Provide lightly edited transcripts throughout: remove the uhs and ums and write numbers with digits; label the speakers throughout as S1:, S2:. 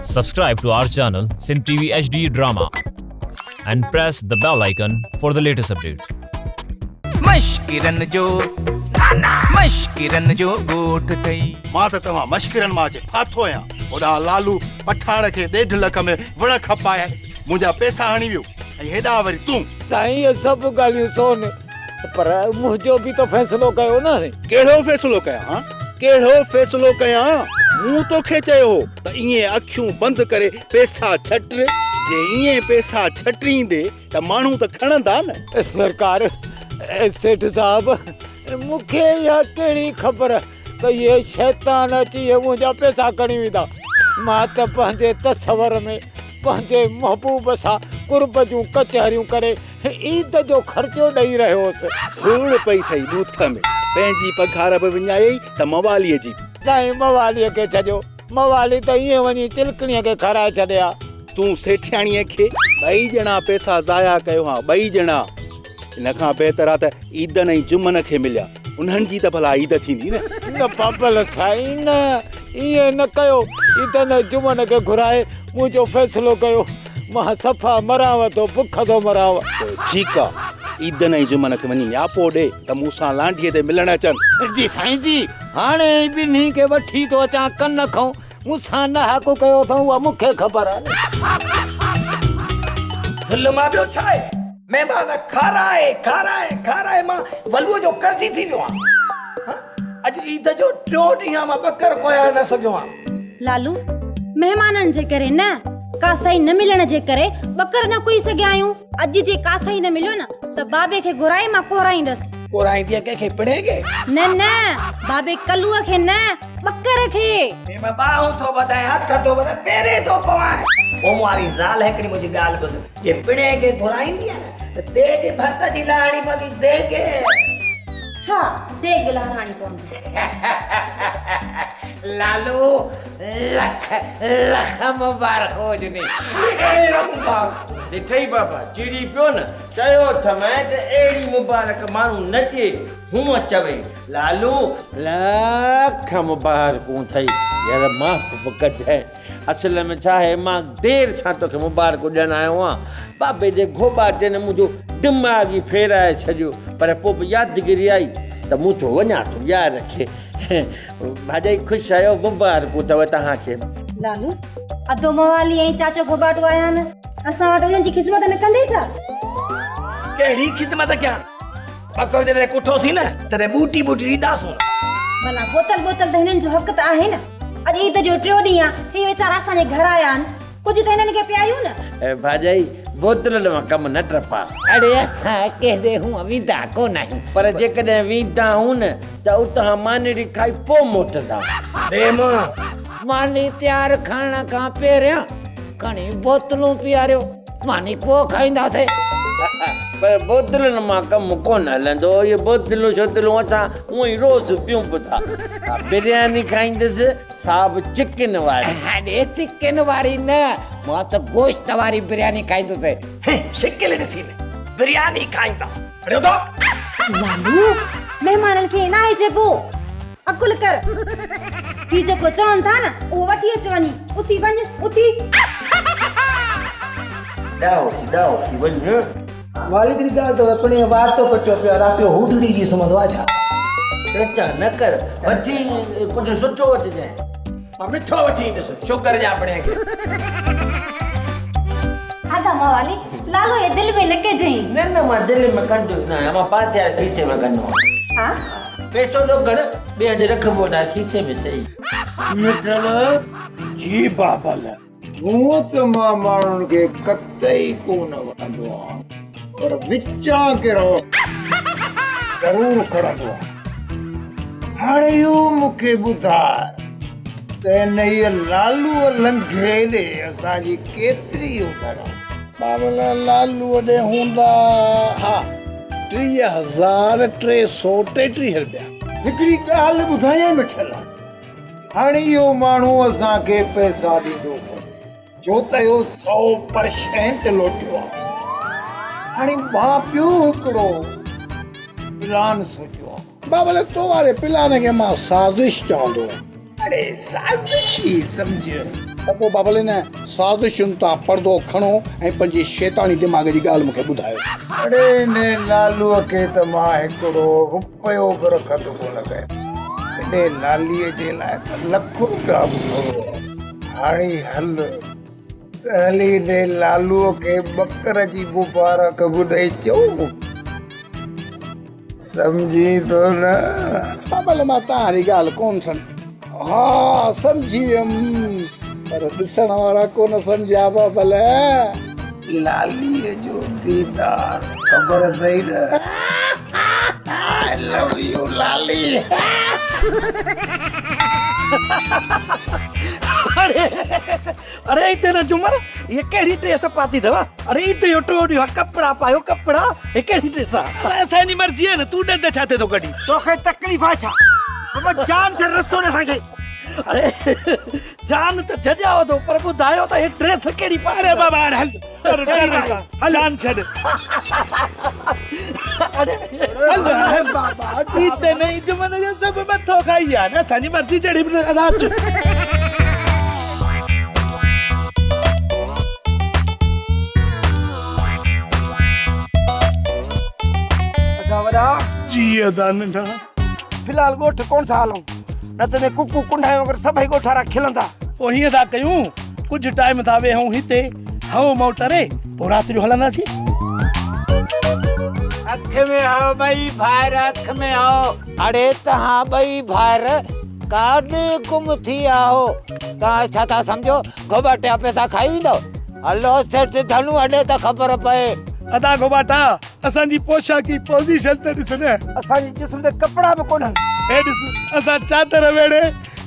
S1: Subscribe to our channel Sin TV HD Drama and press the bell icon for the latest updates.
S2: मश्किरन जो गोठ कई
S3: मां त तव्हां मश्किरन मां अचे फाथो आहियां ओॾा लालू पठाण खे 1.5 लख में वण खपाए मुंहिंजा पैसा हणी वियो ऐं हेॾा वरी तूं
S4: साईं ये सब ॻाल्हियूं सोन पर मुंहिंजो बि त फ़ैसिलो कयो न
S3: कहिड़ो फ़ैसिलो कयां हां कहिड़ो फ़ैसिलो कयां मूं तोखे चयो हो त ईअं अखियूं बंदि करे पैसा छट जे ईअं पैसा छटींदे त माण्हू त खणंदा न
S4: सरकार सेठ साहब मूंखे इहा कहिड़ी ख़बर त इहे शैतान अची मुंहिंजा पैसा खणी वेंदा मां त पंहिंजे तसवर में पंहिंजे महबूब सां कुर्ब जूं कचहरियूं करे ईद जो ख़र्चो ॾेई रहियो हुअसि
S3: धूड़ पई अथई बूथ में पंहिंजी पघार बि विञायई त मवालीअ जी
S4: साईं मवालीअ खे छॾियो मवाली त ईअं वञी चिलकणीअ खे खाराए छॾिया
S3: तूं सेठियाणीअ खे 2 ॼणा पैसा ज़ाया कयो हा 2 ॼणा इन खां बहितर आहे त ईदन ऐं जुमन खे मिलिया उन्हनि जी त भला ईद थींदी
S4: न पापल साईं न ईअं न कयो ईदन जुमन खे घुराए मुंहिंजो फ़ैसिलो कयो मां सफ़ा मरांव थो बुख थो मरांव
S3: ठीकु आहे ईदन ऐं जुमन खे वञी यापो ॾे त मूंसां लांढीअ ते मिलण अचनि
S4: जी साईं जी हाणे ॿिन्ही खे वठी थो अचां कन खां मूंसां न हक़ कयो अथऊं उहा मूंखे ख़बर आहे
S5: ज़ुल्म ॿियो छा आहे महिमान खाराए मां वलूअ जो कर्ज़ी थी वियो आहियां अॼु ईद जो 3 ॾींहं मां ॿकर कोया न सघियो आहियां
S6: लालू मेहमाननि जे करे न कासाई न मिलण जे करे ॿकर न कोई सघिया आहियूं अॼु जे कासाई न मिलियो न त बाबे खे घुराए मां कोराईंदसि
S5: कोराईंदी कंहिंखे पिड़ेगे
S6: न बाबे कलूअ खे न ॿकर खे
S5: मां बाहूं थो वधाए हथ थो वधाए पेरे थो पवाए ओमवारी ज़ाल हिकिड़ी मुंहिंजी ॻाल्हि ॿुध जे पिड़ेगे घुराईंदी आहे त देग भत जी लाणी पवंदी देग
S6: हा देग लहराणी पवंदी
S4: लालू लख मुबारक हुजनी
S7: ॾिठई बाबा चिड़ी पियो न चयो थमाए त अहिड़ी मुबारक माण्हू न ॾे हूअं चवई लालू लख मुबारकूं अथई यार माफ़ कजांइ असल में छा आहे मां देरि सां तोखे मुबारकूं ॾियण आयो आहियां बाबे जे घोॿाटे न मुंहिंजो दिमाग़ ई फेराए छॾियो पर पोइ बि यादगिरी आई त मूं चयो वञा थो यादि रखे भाॼाई ख़ुशि आहियो मुबारकूं अथव तव्हांखे
S6: लालू अधो मवाली ऐं चाचो घोॿाटो आया न असां वटि उन्हनि जी ख़िदमत न कंदे छा
S5: कहिड़ी ख़िदमत कयां ॿकर जॾहिं कुठोसीं न तॾहिं बूटी ॾींदासूं
S6: भला बोतल त हिननि जो हक़ त आहे न अॼु ईद जो 3 ॾींहं आहे हे वीचारा असांजे घर आया आहिनि कुझु त हिननि खे पियायूं न
S7: भाॼाई बोतल मां कमु न टपा
S4: अड़े असां केॾे हूअं वेंदा कोन आहियूं
S7: पर जेकॾहिं वेंदा आहियूं न त उतां मानी खाई पोइ मोटंदा
S4: मानी तयारु खाइण खां पहिरियां खणी बोतलूं पीआरियो मानी पोइ खाईंदासीं
S7: पर बोतलुनि मां कमु कोन हलंदो इहे बोतलूं शोतलूं असां हूअं ई रोज़ पियूं बि था बिरयानी खाईंदुसि साब चिकन वारी
S4: अड़े चिकन वारी न मां त गोश्त वारी बिरयानी खाईंदुसि
S5: शिकिल ॾिसी न बिरयानी खाईंदा अड़े तो
S6: लालू मेहमाननि खे न आहे चइबो अकुल कर ही जेको चवनि था न उहो वठी अच वञी उथी वञ उथी
S7: डाओ वञ
S5: वाली की ॻाल्हि त अपने वार तो पचो पियो राति जो हुदड़ी जी सुम्हंदो आहे छा
S7: चचा न कर वठी कुझु सुठो वठिजांइ
S5: मां मिठो वठी ईंदुसि शुगर जा अपने खे
S6: आधा मवाली लालू ये दिल में न कजई
S7: न मां दिलि में कंदुसि न मां पासे वारे खीसे में कंदो
S6: हां
S7: पैसो न कर ॿिए हंधि रखिबो न खीसे में सही
S8: मिठल जी बाबल हूअं त मां माण्हुनि खे कतई कोन वणंदो आहियां पर विचां कहिड़ो ज़रूरु खणंदो आहियां हाणे इहो मूंखे ॿुधाए त हिन इहे लालूअ लंघे ॾे असांजी केतिरी उधर बाबल लालूअ ॾे हूंदा हा 30,333 रुपया हिकिड़ी ॻाल्हि ॿुधायां मिठल हाणे इहो माण्हू असांखे पैसा ॾींदो छो त इहो 100% लोटियो आहे हाणे मां ॿियो हिकिड़ो प्लान सोचियो आहे बाबल तो वारे प्लान खे मां साज़िश चवंदो आहियां अड़े साज़िश ई सम्झ त पोइ बाबले न साज़िशुनि तां पर्दो खणो ऐं पंहिंजी शैतानी दिमाग़ जी ॻाल्हि मूंखे ॿुधायो। अड़े ने लालूअ खे त मां हिकिड़ो रुपयो बि रखंदो कोन कयो। एॾे लालीअ जे लाइ त लख रुपया बि थोरो हाणे हल हली ने लालूअ खे बकर जी मुबारक बि ॾेई चऊं। समझी थो न? बाबल मां तव्हांजी ॻाल्हि कोन हा समझी वियमि पर ॾिसण वारा कोन सम्झिया बाबल। लालीअ जो दीदार ख़बर अथई न। आई लव यू लाली।
S5: अरे इते न जुमर ये कहिड़ी ड्रेस पाती अथव? अरे इते जो टियों ॾींहुं कपिड़ा पायो कपिड़ा हे कहिड़ी ड्रेस आहे?
S2: असांजी मर्ज़ी आहे न, तूं ॾंद छा थिए थो कढी?
S5: तोखे तकलीफ़ आहे छा? बाबा जान से रस्तो न असांखे। अरे जान त जॼाव थो पर ॿुधायो त हे ड्रेस कहिड़ी पाए?
S2: अरे बाबा हल जान छॾ।
S5: अरे
S2: हल बाबा इते नहीं जुमन जो सभु मथो खाई आहे न, असांजी मर्ज़ी जहिड़ी बि अदा जी अदा नंढा।
S5: फिलहाल ॻोठ कोन था हलूं न त कुकू कुंडाए वग़ैरह सभई ॻोठारा खिलंदा।
S2: पोइ हीअं था कयूं कुझु टाइम था वेहूं हिते हओ मोटरे पोइ राति जो हलंदासीं।
S4: अख में आओ भाई भाइर अख में आओ। अरे तहां ॿई भाइर काॾे गुम थी आओ? तव्हां छा था सम्झो गोबाटिया पैसा खाई वेंदो? हलो सेठ धनु अॾे त ख़बर पए।
S2: अदा गोबाटा असांजी पोशाकी पोज़ीशन त ॾिस न।
S5: असांजी जिस्म ते कपिड़ा बि कोन।
S2: हे ॾिस असां चादर वेड़े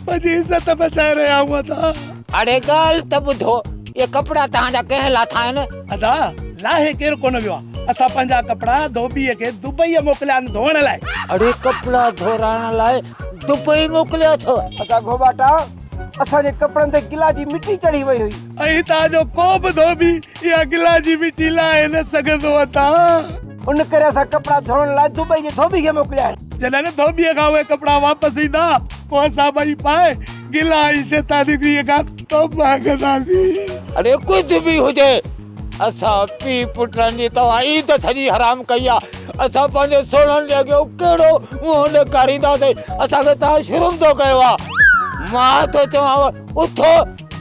S2: पंहिंजी इज़त बचाए रहिया आहियूं अदा।
S4: अरे ॻाल्हि त ॿुधो ये कपिड़ा तव्हांजा कंहिं लाथा आहिनि?
S2: अदा लाहे केरु कोन वियो आहे। असां पंहिंजा कपिड़ा धोबीअ खे दुबई मोकिलिया आहिनि धोअण लाइ।
S4: अरे कपिड़ा धोराइण लाइ दुबई मोकिलियो अथव?
S5: अदा गोबाटा असांजे कपिड़नि ते गिला जी मिटी चढ़ी वई हुई
S2: ऐं तव्हांजो को बि धोबी इहा गिला जी मिटी लाहे न सघंदो अदा।
S5: उन करे असां कपिड़ा धोअण लाइ दुबई जे धोबी खे मोकिलिया आहिनि।
S2: जॾहिं न धोबीअ खां उहे कपिड़ा वापसि ईंदा पोइ असां ॿई पाए गिला ऐं शैतानी खां तौबा कंदासीं।
S4: अरे कुझु बि हुजे असां पीउ पुटनि जी तव्हां ईद सॼी हराम कई आहे। असां पंहिंजे सोणनि जे अॻियां कहिड़ो मुंहुं ॾेखारींदासीं? असांखे तव्हां शुरू थो कयो आहे। मां तो चवांव उथो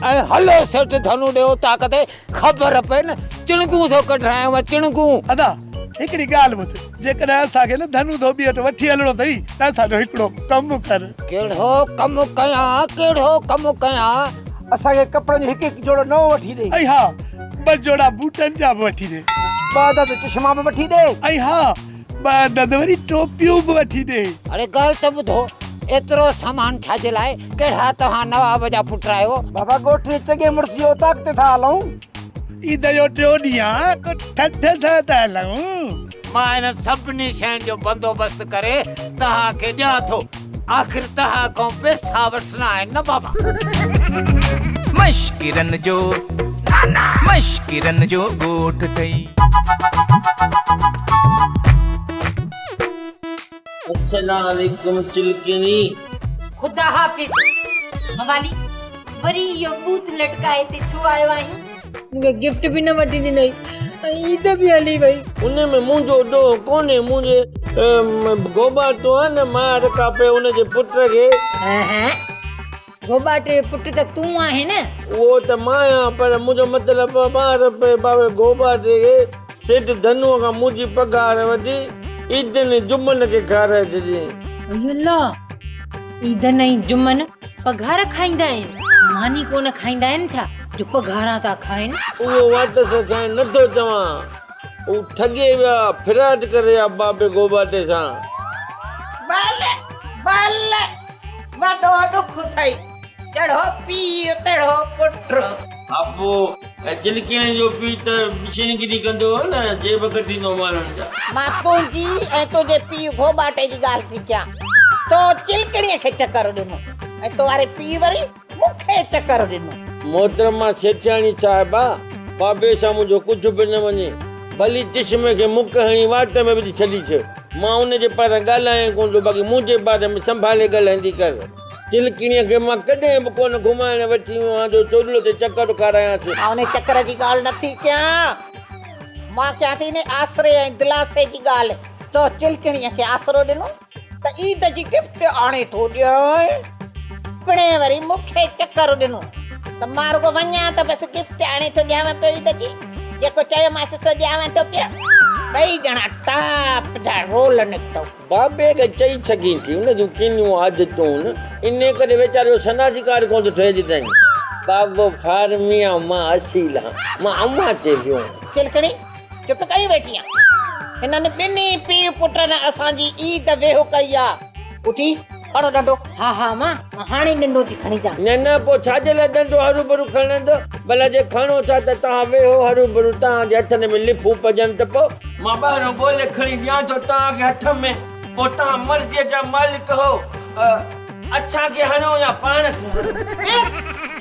S4: ऐं हलो सेठ धनु ॾियो ताक़त ख़बर पए न चिणकू थो कढायां चिणकू।
S2: अदा हिकिड़ी ॻाल्हि ॿुध जेकॾहिं असांखे न धनु धोबी वटि वठी हलणो अथई त असांजो हिकिड़ो कमु कर।
S4: कहिड़ो कमु कयां कहिड़ो कमु कयां?
S5: असांखे कपिड़नि जो हिकु हिकु जोड़ो नओं वठी ॾे।
S2: ऐं हा 2 जोड़ा बूटनि जा बि वठी ॾे।
S5: 2 अदद चश्मा बि वठी ॾे।
S2: ऐं हा 2 अदद वरी टोपियूं बि वठी ॾे।
S4: अरे ॻाल्हि त ॿुधो एतिरो सामान छाजे लाइ? कहिड़ा तव्हां नवाब जा पुट आहियो?
S5: बाबा ॻोठ जे चङे मुड़ुस जो ताक़त ते था हलूं।
S2: ईद जो 3 ॾींहं को ठठ सां था हलूं।
S4: मां इन सभिनी शयुनि जो बंदोबस्त करे तव्हांखे ॾियां थो। आख़िर तव्हां खां पैसा वठिणा आहिनि न बाबा।
S2: मश्किरन जो ॻोठ अथई।
S7: अस्सलाम वालेकुम चिलकिनी।
S9: खुदा हाफिज। मवाली वरी यो बूथ लटकाए ते छो आयो आहीं?
S10: मूंखे गिफ्ट बि न वठी ॾिनई ईद बि हली वई।
S7: उन में मुंहिंजो ॾोह कोन्हे। मुंहिंजे गोबाटो आहे न मां रखा पे उनजे पुट खे।
S9: गोबाटे पुट त तूं आहे न।
S7: उहो त मां आहियां पर मुंहिंजो मतिलबु ॿार पे बाबे गोबाटे खे सेठ धनुअ खां मुंहिंजी पघार वठी ईद ने जुम्मन खे खाराए छॾी।
S9: अल्लाह ईद नहीं जुम्मन पघार खाईंदा आहिनि? मानी कोन खाईंदा आहिनि छा जो पघारा था खाइनि?
S7: उहो वापस खाइण नथो चवां। उहो ठगे विया फिराट करे विया बाबे गोबाटे सां।
S11: भले भले वॾो दुख अथई जहिड़ो पीउ तहिड़ो पुटु।
S7: अबो चिलकिणी जो पीउ त बिशनगिरी कंदो हो न जेब कटींदो माण्हुनि जा।
S11: मां तुंहिंजी ऐं तुंहिंजे पीउ गोबाटे जी ॻाल्हि थी कयां। तो चिलकिणीअ खे चकर ॾिनो ऐं तोवारे पीउ वरी मूंखे चकर ॾिनो।
S7: मोहतरमा सेठियाणी साहिबा बाबे सां मुंहिंजो कुझु बि न वञे। भली चश्मे खे मुक हणी वाट में विझी छॾी छॾ। मां उनजे पारां ॻाल्हायां कोन थो बाक़ी मुंहिंजे बारे में संभाले ॻाल्हाईंदी कर। चिलकिणीअ खे मां कॾहिं बि कोन घुमाइण वठी वियो आहियां जो चोॾिलो ते चकर करायांसि।
S11: उन चकर जी ॻाल्हि नथी कयां, मां कयां थी ने आसरे ऐं दिलासे जी ॻाल्हि। तो चिलकिणीअ खे आसरो ॾिनो त ईद जी गिफ्ट आणे थो ॾियां, पिणे वरी मूंखे चकर ॾिनो त मां रुगो वञा त बसि गिफ्ट आणे थो ॾियांव पियो ईद जी, जेको चयोमांसि सो ॾियांव थो पियो। ॿई ॼणा टाप जा रोल निकितो।
S7: बाबे खे चई सघी थी हुन जूं किनियूं आदतूं इन करे वीचारो सनासीकार कोन थो ठहे जिताईं। बाबो फार्मी आहे, मां असील आहियां, मां अम्मा ते वियो।
S11: चिलकणी चुप कई वेठी आहे। हिननि ॿिन्ही पीउ पुटनि असांजी ईद वेहो कई आहे। उथी खणो डंडो।
S9: हा हा मां हाणे डंडो थी खणी जा।
S7: न न पोइ छाजे लाइ डंडो हरू भरू खणंदो? भला जे खणो था त तव्हां वेहो हरू भरू, तव्हांजे हथनि में लिफूं पजनि त पोइ मां ॿाहिरों ॻोल्हे खणी ॾियां थो तव्हांखे हथ में, पोइ तव्हां मर्ज़ीअ जा मालिक हो। अच्छा के हणो या पाण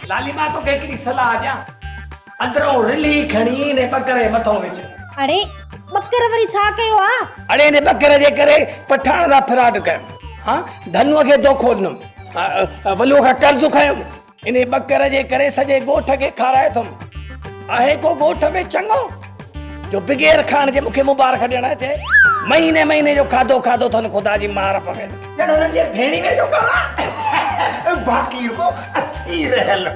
S5: लाली मां तोखे हिकिड़ी सलाह ॾियां, अंदरों रिली खणी ने बकरे मथां विझ।
S6: अड़े बकर वरी छा कयो आ?
S5: अड़े ने बकर जे करे पठाण दा फ्रॉड कयो। हाँ धनुअ खे धोखो ॾिनो, वलूअ खां कर्ज़ खयो, इन बकर जे करे सॼे ॻोठ खे खाराए अथमि। आहे को ॻोठ में चङो जो बिगैर खाइण जे मूंखे मुबारक ॾियण अचे? महीने महीने जो खाधो खाधो अथनि, ख़ुदा जी मार पवे ॼण हुननि जे भेणीअ जो करा।
S8: बाक़ी को असी रहल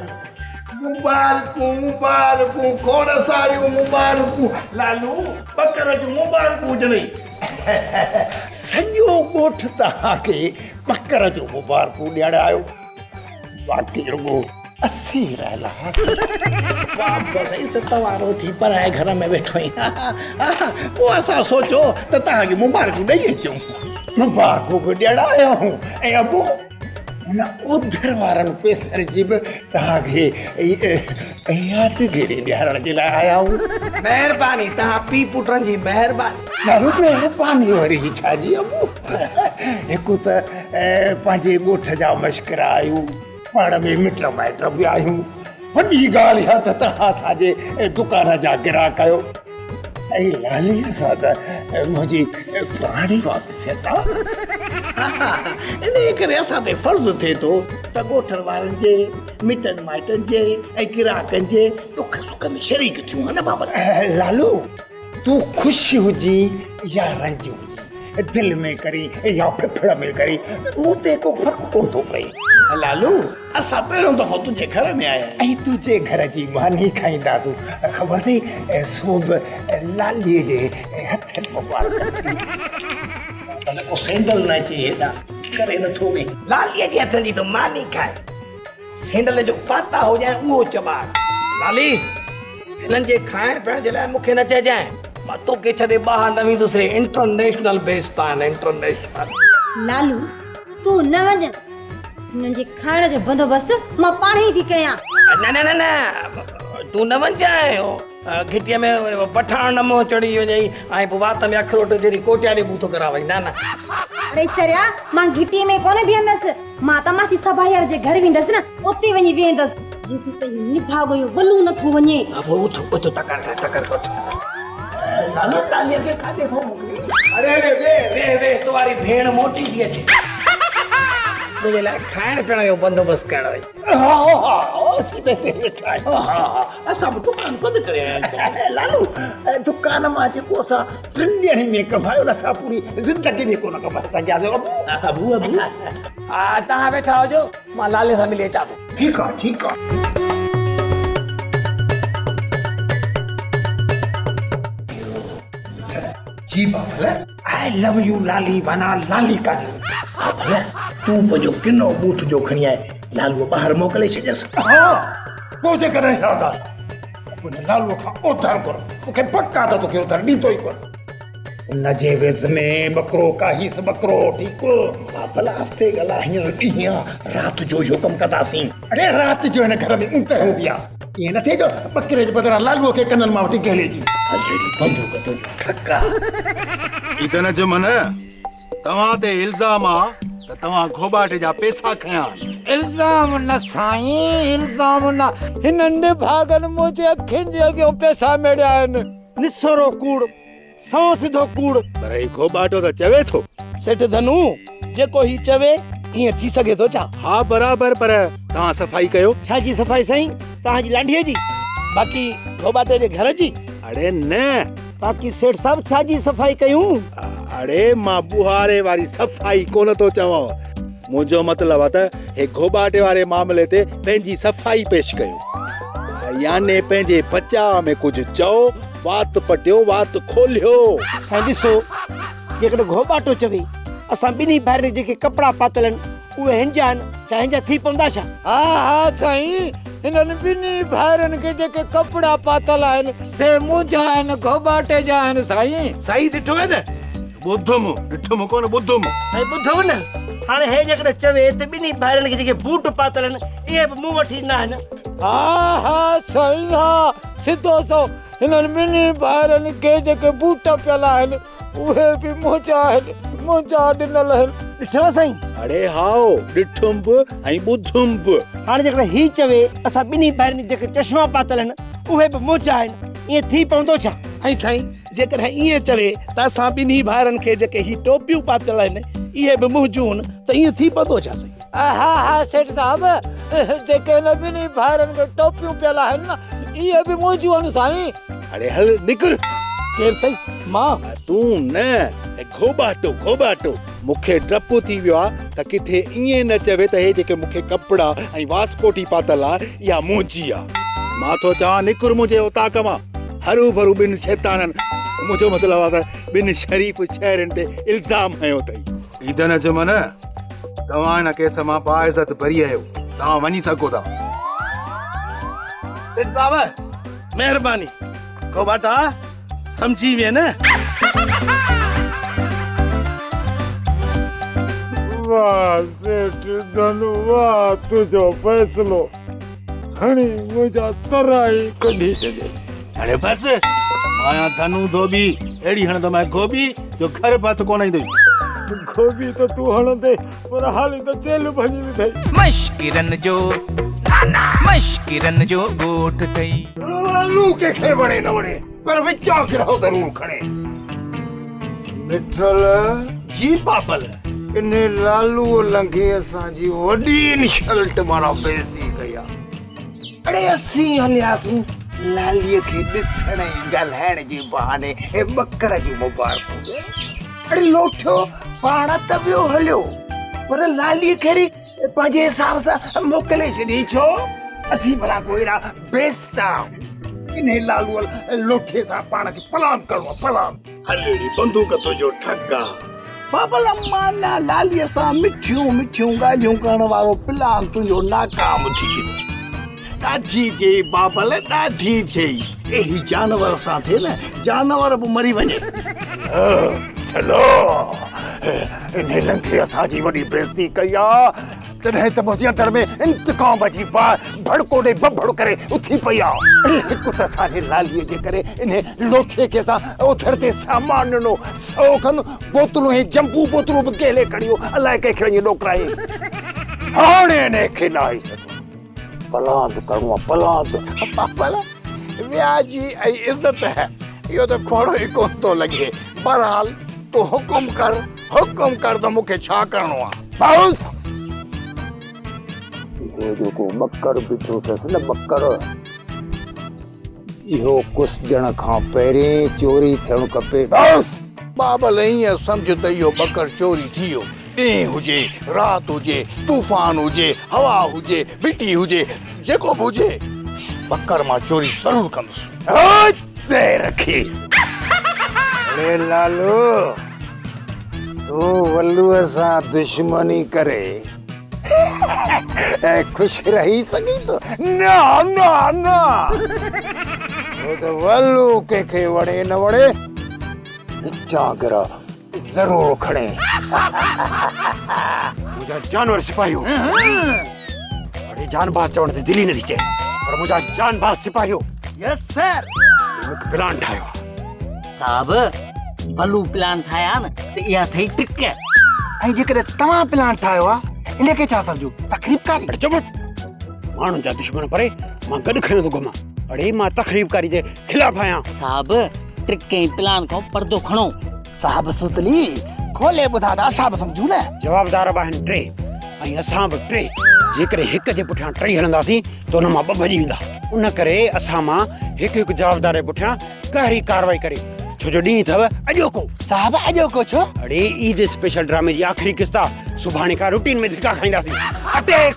S8: मुबारकूं मुबारकूं खोड़ सारियूं मुबारकूं लालू बकर जूं मुबारकूं हुजनि। सॼो ॻोठ तव्हांखे बकर जो मुबारकूं ॾियण आयो, बाक़ी रुगो असी रहल तवारो थी पराए घर में वेठो ई। पोइ असां सोचो त तव्हांखे मुबारकूं ॾेई अचूं, मुबारकूं बि ॾियण आया आहियूं। ऐं अबू हुन उधर वारनि पैसनि जी बि तव्हांखे यादगिरी ॾियारण जे लाइ आया आहियूं।
S5: महिरबानी, तव्हां पीउ पुटनि जी महिरबानी।
S8: महिरबानी वरी छाजी अबू, हिकु त पंहिंजे ॻोठ जा मश्करा आहियूं, पाण में मिट माइट बि आहियूं। वॾी ॻाल्हि आहे त तव्हां असांजे दुकान जा ग्राहक आहियो। ऐं लाली सां त मुंहिंजी पुराणी वाक़िफ़ियत आहे। इन करे असां ते फर्ज़ु थिए थो त ॻोठनि वारनि जे मिटनि माइटनि जे ऐं ग्राहकनि जे दुख सुख में शरीक थियूं। न बाबा लालू, तूं ख़ुशि हुजी या रंज हुजी, दिलि में करी या फिफड़ में करी, मूं ते को फ़र्क़ु कोन थो पए। लालू, असां पहिरियों दफ़ो तुंहिंजे घर में आया ऐं तुंहिंजे घर जी मानी खाईंदासूं। ख़बर अथई सूब लालीअ जे हथनि मुबारक को सैंडल न अचे हेॾा करे नथो वई।
S5: लालीअ जे हथनि जी तो मानी खाए, सैंडल जो पाता हो जाए उहो चबार। लाली, हिननि जे खाइण पीअण जे लाइ मूंखे न चइजांइ, मां तोखे छॾे ॿाहिरि न वेंदुसि। इंटरनेशनल बेस्ड आहिनि, इंटरनेशनल।
S6: लालू तूं न वञ, हिननि जे खाइण जो बंदोबस्तु मां पाण ई थी कयां।
S5: न न न न, तूं न वञजांइ, घिटीअ में पठाण न मोह चढ़ी वञई ऐं पोइ वात में अखरोट जहिड़ी कोटियाड़ी बूथो करावई। न न
S6: अड़े चरिया, मां घिटीअ में कोन बीहंदसि, मां तमासी सभायर जे घर वेंदसि न, उते वञी वेंदसि जेसीं ताईं निभाग जो वलू नथो वञे।
S5: उथ टकर
S8: लालू लालीअ खे काॾे थो मोकिली?
S5: अरे वे वे तुम्हारी भेण मोटी थी अचे, तुंहिंजे लाइ खाइण पीअण जो बंदोबस्तु करण वई।
S8: असीं त हिते वेठा आहियूं। असां बि दुकान बंदि करे आया आहियूं। लालू, दुकान मां जेको असां 3 ॾींहंनि में कमायो न, असां पूरी ज़िंदगी में कोन कमाए सघियासीं। अबू
S5: हा, तव्हां वेठा हुजो, मां लाले सां मिली अचां थो।
S8: ठीकु आहे, ठीकु आहे। जी बाबा, आई लव यू लाली, माना लाली काली। हा भले, तूं पंहिंजो किनो बूथ जो खणी आए, लालू ॿाहिरि मोकिले छॾियसि। हा, पोइ जेकॾहिं इहा ॻाल्हि उन लालूअ खां उधार कर, मूंखे पक्का त तोखे उधार ॾींदो ई कोन। उनजे वेज़ में ॿकरो काहीस ॿकरो, ठीकु? हा भला आस्ते ॻाल्हि, हींअर ॾींहुं आहे, राति जो इहो कमु कंदासीं। अड़े राति जो हिन घर में ऊंट हूंदी आहे, ईअं न थिए जो ॿकरे जे बदिरां लालूअ खे कननि मां वठी गेले जी। बंदूक तुंहिंजो ठका।
S3: इतन जुमन, तव्हां ते इल्ज़ाम आहे त तव्हां घोबाटे जा पैसा खया।
S4: इल्ज़ाम न साईं, इल्ज़ाम न। हिननि भागनि मुंहिंजे अखियुनि जे अॻियां पैसा मेड़िया आहिनि। निसरो कूड़, सौ सिधो कूड़।
S3: पर ही घोबाटो त चवे थो।
S2: सेठ धनु, जेको ही चवे
S5: ईअं थी सघे थो छा?
S3: हा बराबर, पर तव्हां सफ़ाई कयो।
S5: छाजी सफ़ाई साईं? तव्हांजी लांडीअ जी? बाक़ी गोबाटे जे घर जी?
S3: अड़े न,
S5: बाक़ी सेठ साहब छाजी सफ़ाई कयूं?
S3: अड़े मां बुहारे वारी सफ़ाई कोन थो चवां। मुंहिंजो मतिलबु आहे त हे गोबाटे वारे मामले ते पंहिंजी सफ़ाई पेश कयो, याने पंहिंजे बचाव में कुझु चओ, वात पटियो, वात खोलियो।
S5: साईं ॾिसो, जेकॾहिं गोबाटो चवे असां ॿिन्ही भाइरनि जेके कपिड़ा पातल आहिनि उहे हिन जा आहिनि, छा हिन जा थी पवंदा छा?
S4: हा साईं, हिननि ॿिन्ही भाइरनि खे जेके कपिड़ा पातल आहिनि से मुंहिंजा आहिनि, गोबाटे जा आहिनि साईं।
S5: साईं ॾिठो आहे न?
S3: ॾिठुमि कोन ॿुधुमि।
S5: साईं ॿुधव न? हाणे हे जेकॾहिं चवे त ॿिन्ही भाइरनि खे जेके बूट पातल आहिनि इहे बि मूं वटि न आहिनि।
S4: हा साईं, हा सिधो सो हिननि ॿिन्ही भाइरनि खे जेके बूट पियल आहिनि उहे बि मुंहिंजा आहिनि, मुंहिंजा ॾिनल आहिनि।
S5: ॾिठो साईं?
S3: अड़े हाओ, ॾिठुमि बि ऐं ॿुधुमि बि।
S5: हाणे जेकॾहिं ही चवे असां ॿिन्ही भाइरनि जेके चश्मा पातल आहिनि उहे बि मुंहिंजा आहिनि, ईअं थी पवंदो छा? ऐं साईं जेकॾहिं ईअं चवे त असां ॿिन्ही भाइरनि खे जेके ही टोपियूं पातल आहिनि इहे बि मुंहिंजूं आहिनि त ईअं थी पवंदो छा साईं?
S4: हा सेठ साहब, जेके हिन ॿिन्ही भाइरनि खे टोपियूं पियल आहिनि न इहे बि मुंहिंजूं आहिनि साईं।
S3: अड़े हल निकिर।
S5: केरु साईं? मां?
S3: तूं न, गोबाटो। मूंखे डपु थी वियो आहे त किथे ईअं न चवे त हे जेके मूंखे कपिड़ा ऐं वास्कोटी पातल आहे इहा मुंहिंजी आहे। मां थो चवां निकिर मुंहिंजे उताक मां। हरू भरू ॿिनि शैताननि, मुंहिंजो मतिलबु आहे त ॿिनि शरीफ़ शहरनि ते इल्ज़ाम हयो अथई। ईदन जुमन, तव्हां हिन केस मां बाइज़त बरी आहियो, तव्हां वञी सघो था।
S5: सेठ साहब महिरबानी, गोबाटा समझी वे न?
S4: वाह सेठ धनु, वाह तुझो फ़ैसिलो खणी मुंहिंजा तराई कढी छॾे।
S3: अरे बस, माया धनु धोबी अहिड़ी हणंदो गोभी जो घर बात कोन ईंदई।
S4: गोभी तो तू हणंदे पर हाली त जेल भॼी विधई।
S12: मश्किरन जो गोठ थई।
S8: लालू के खे वणे न वणे पर विचा गिरहो ज़रूर खणे। मिठल
S3: जी बाबल,
S8: इने लालू लंघे असांजी वॾी इनशल्ट माना बेइज्जती कई आहे। अड़े असीं हलियासीं लालीअ खे ॾिसण ऐं ॻाल्हाइण जे बहाने हे बकर जी मुबारकूं। अड़े लोठो पाण त वियो हलियो पर लालीअ खे पंहिंजे हिसाब सां मोकिले छॾी। छो असीं भला कोई अहिड़ा बेइज्जता इन लालू लोठे सां पाण खे पलान करिणो पलान।
S3: हलेड़ी बंदूक तुंहिंजो ठगा।
S8: बाबल माना लालीअ सां मिठियूं मिठियूं ॻाल्हियूं करण वारो प्लान तुंहिंजो नाकाम थी वियो। ॾाढी थिए बाबल, ॾाढी थिए। अहिड़ी जानवर सां थिए न, जानवर बि मरी वञे। चलो इन लंघे असांजी वॾी बेइज्जती कई आहे तॾहिं त मुंहिंजे अंदर में इंतकाम जी भड़को ॾे बबड़ करे उथी पई आहे। हिकु त असांजे लालीअ जे करे इन लोठे खे असां ओथर ते सामान ॾिनो, 100 खनि बोतलूं ऐं जंबू बोतलूं बि गेले खणियूं, अलाए कंहिंखे वञी ॾोकराई। हाणे इन खे न आई पलांद करिणो आहे पलांद। बाबल व्याजी ऐं इज़त है इहो त खोड़ो ई कोन थो लॻे। बहरहाल तूं हुकुम कर त मूंखे छा करिणो आहे? बाउस इहो जेको बकर बीठो अथसि न, बकर इहो कुझु ॼण खां पहिरीं चोरी थियणु खपे। बाबल ईअं सम्झ त इहो बकर चोरी थी वियो। ॾींहुं हुजे, राति हुजे, तूफ़ान हुजे, हवा हुजे, मिटी हुजे, जेको बि हुजे, बकर मां चोरी ज़रूरु कंदुसि। रखीस अरे लालू, तूं वल्लूअ सां दुश्मनी करे ऐं ख़ुशि रही सघी थो? न वल्लू कंहिंखे वणे न वणे विचां गिरा ज़रूरु खणे। मुंहिंजा जानवर सिपाहियो, अड़े जानबाज़ चवण ते दिलि ई नथी चए, पर मुंहिंजा जानबाज़ सिपाहियो। यस सर। मूंखे प्लान ठाहियो
S12: साहब, वल्लू प्लान ठाया न त इहा थई ट्रिक।
S8: ऐं जेकॾहिं तव्हां प्लान ठाहियो आहे इन खे छा सम्झो? तकरीबकारी।
S5: माण्हुनि जा दुश्मन परे मां गॾु खयो थो घुमां। अड़े मां तकरीबकारी जे ख़िलाफ़ आहियां।
S12: साहब, ट्रिक ऐं प्लान खां पर्दो खणो।
S8: साहब सुतली खोले ॿुधा त असां बि सम्झूं न।
S5: जवाबदार आहिनि 3,
S13: ऐं असां बि 3 जेकॾहिं हिक जे पुठियां 3 हलंदासीं त हुन मां 2 भॼी वेंदा उन करे असां मां हिकु जवाबदार जे पुठियां गहरी कार्रवाई करे छो जो ॾींहुं अथव अॼोको
S3: साहब अॼोको छो
S13: अड़े ईद स्पेशल ड्रामे जी आख़िरी किस्त आहे सुभाणे खां रूटीन में धिका खाईंदासीं अटैक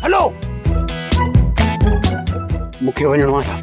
S13: हलो मूंखे वञिणो आहे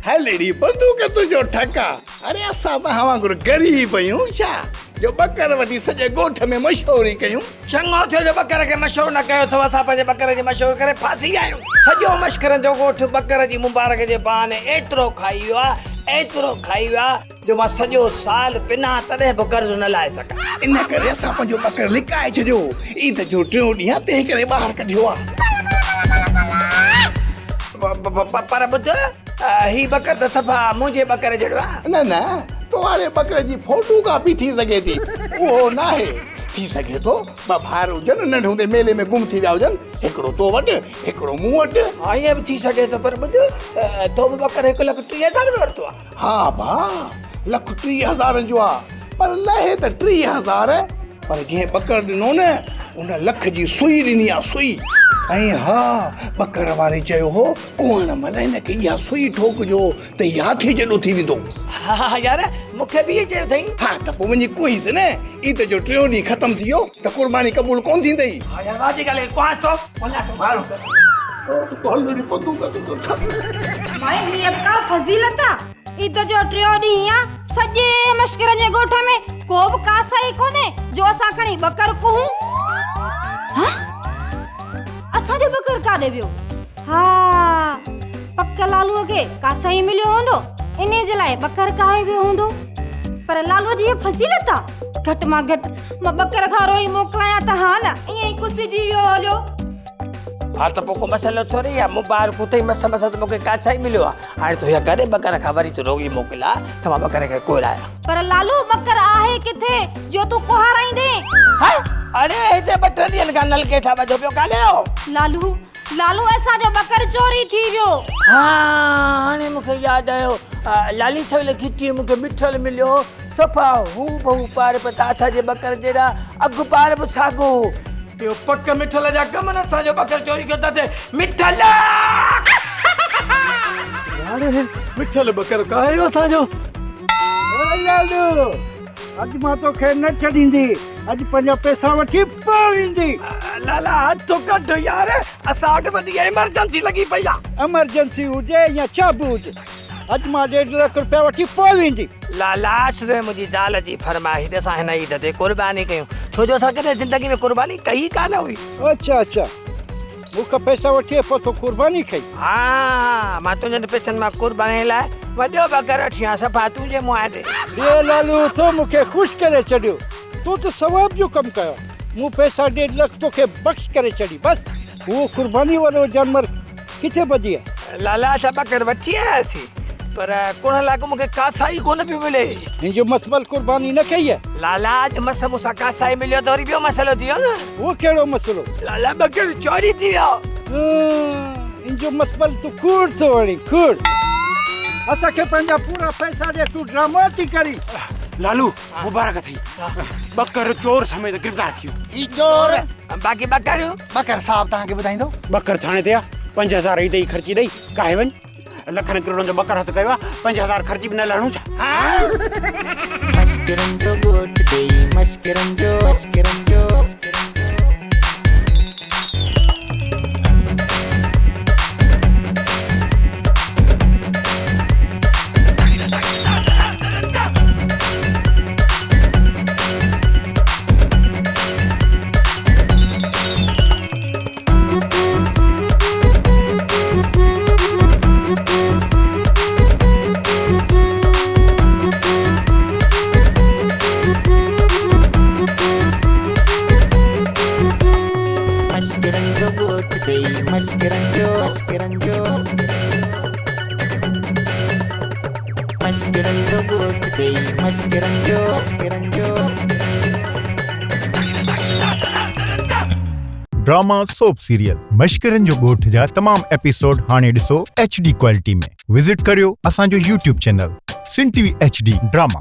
S3: हलेड़ी बंदूक तुझो ठका अरे असां त हवा गुरु गरीब आहियूं छा जो बकर वठी सॼे ॻोठ में मशहूरी कयूं
S5: चङो थियो जो बकर खे मशहूर न कयो अथव असां पंहिंजे बकर जी मशहूर करे फासी आहियूं सॼो मश्करनि जो ॻोठ बकर जी मुबारक जे बहाने एतिरो खाई वियो आहे जो मां सॼो साल बिना तॾहिं बि कर्ज़ न लाहे सघां
S3: इन करे असां पंहिंजो बकर लिकाए छॾियो ईद जो 3 ॾींहं तंहिं करे ॿाहिरि कढियो आहे
S5: पर ॿुध ही बकर त सफ़ा मुंहिंजे बकर जहिड़ो आहे
S3: न तुम्हारे बकर जी फोटो कापी थी सघे थी उहो न आहे थी सघे थो ॿ भाइर हुजनि नंढे हूंदे मेले में गुम थी विया हुजनि हिकिड़ो तो वटि हिकिड़ो मूं वटि
S5: हा ईअं बि थी सघे थो पर ॿुध तो बि बकर 1,30,000 में वरितो आहे
S3: हा भाउ 1,30,000 जो आहे पर लहे त 30,000 पर जंहिं बकर ॾिनो न उन लख जी सुई ॾिनी आहे सुई ऐं हा बकर वारे चयो हो कुहण महिल हिनखे इहा सुई ठोकजो त याथे जॾो थी वेंदो
S5: हा यार मूंखे बि इहे चयो अथई
S3: हा त पोइ वञी कुहीस न ईद जो 3 ॾींहुं ख़तमु थी वियो त कुर्बानी क़बूल कोन थींदई
S5: हा यार वाजी ॻाल्हि कुआस तो
S6: माई ही अब का फजीलत आहे ईद जो 3 ॾींहुं आहे सॼे मश्किर जे ॻोठ में को बि कासाई कोन्हे जो असां खणी बकर कुहूं हा असांजो बकर काॾे वियो हा पक लालूअ खे कासाई मिलियो हूंदो इन जे लाइ बकर काहे वियो हूंदो पर लालूअ जी फज़ीलत आहे घटि मां घटि मां बकर खां रोई मोकिलायां त हा न ईअं ई कुसिजी वियो हलियो
S5: हा त पोइ को मसइलो थोरी आहे मुबारक उते ई मस त मूंखे कासाई मिलियो आहे हाणे तूं हीअ करे बकर खां वरी तूं रोगी मोकिला त मां बकर खे कोरायां
S6: पर लालू बकर आहे किथे जो तूं कोहाराईंदे
S5: अरे हिते 2 ॾींहंनि खां नलके था वजो पियो काने हो
S6: लालू असांजो बकर चोरी थी वियो
S5: हा हाणे मूंखे यादि आयो लाली छल खिटी मूंखे मिठल मिलियो सफ़ा हू बहु पार पताशा जे बकर जहिड़ा अघु पार बि साॻो ॿियो पक मिठल जा कम न असांजो बकर चोरी कयो था मिठल
S2: मिठल बकर कायो असांजो
S8: लालू अॼु मां तोखे न छॾींदी अॼु पंहिंजा पैसा वठी पवेंदी
S5: लाला हथ कढ यार असां वटि वॾी एमरजेंसी लॻी पई आहे
S8: एमरजेंसी हुजे या छा बि हुजे अॼु मां 1.5 लाख रुपया वठी पवेंदी
S5: लाला आश्रय मुंहिंजी ज़ाल जी फरमाइश असां हिन ईद ते कुर्बानी कयूं छो जो असां कॾहिं ज़िंदगी में कुर्बानी कई कान हुई
S8: अच्छा मूंखां पैसा वठी पोइ तो कुर्बानी कई
S5: हा मां तुंहिंजनि पैसनि मां कुर्बानी लाइ वॾो बकर वठी आहियां सफ़ा तुंहिंजे मुंहं ते
S8: लालू तो मूंखे ख़ुशि करे छॾियो तूं त सवाब जो कमु कयो मूं पैसा 1.5 लाख तोखे बख़्श करे छॾी बसि उहो कुर्बानी वारो जानवर किथे बची आहे
S5: लाला असां बकर वठी आयासीं पर कुण लाइ मूंखे कासाई कोन पियो मिले
S8: हिनजो मसबल कुर्बानी न कई आहे
S5: लाला अॼु मस मूंसां कासाई मिलियो त वरी ॿियो मसइलो थी वियो न
S8: उहो कहिड़ो मसइलो
S5: लाला बकर चोरी थी वियो
S8: हिनजो मसबल तूं कूड़ थो वणी कूड़ असांखे पंहिंजा पूरा पैसा ॾे तूं ड्रामा थी करी
S13: लालू मुबारक थई बकर चोर समेत गिरफ़्तार थियो
S3: ई चोर
S5: बाक़ी बकर
S3: साहब तव्हांखे ॿुधाईंदो
S13: बकर थाणे ते आहे 5,000 ई ॾेई ख़र्ची ॾेई काहे वञ लखनि करोड़नि जो बकर हथ कयो आहे 5,000 ख़र्ची बि न लहणो छा
S14: ॻोठ कई मश्करनि जो
S15: ड्रामा सोप सीरियल मश्करनि जो ॻोठ जा तमाम एपिसोड हाणे ॾिसो HD क्वालिटी में। विजिट करियो असांजो YouTube चैनल सिन TV HD ड्रामा।